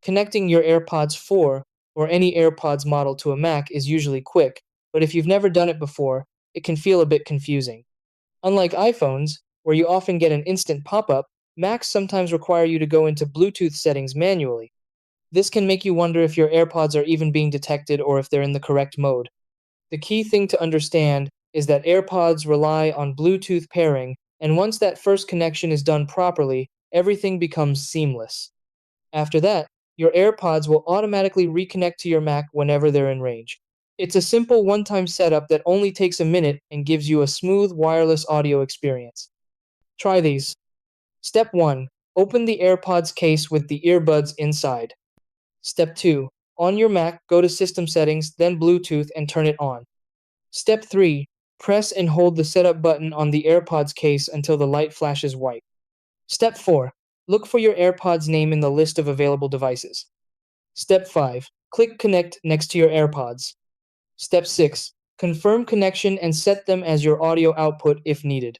Connecting your AirPods 4 or any AirPods model to a Mac is usually quick, but if you've never done it before, it can feel a bit confusing. Unlike iPhones, where you often get an instant pop-up, Macs sometimes require you to go into Bluetooth settings manually. This can make you wonder if your AirPods are even being detected or if they're in the correct mode. The key thing to understand is that AirPods rely on Bluetooth pairing, and once that first connection is done properly, everything becomes seamless. After that, your AirPods will automatically reconnect to your Mac whenever they're in range. It's a simple one-time setup that only takes a minute and gives you a smooth wireless audio experience. Try these. Step 1. Open the AirPods case with the earbuds inside. Step 2. On your Mac, go to System Settings, then Bluetooth, and turn it on. Step 3. Press and hold the setup button on the AirPods case until the light flashes white. Step 4. Look for your AirPods name in the list of available devices. Step 5. Click Connect next to your AirPods. Step 6. Confirm connection and set them as your audio output if needed.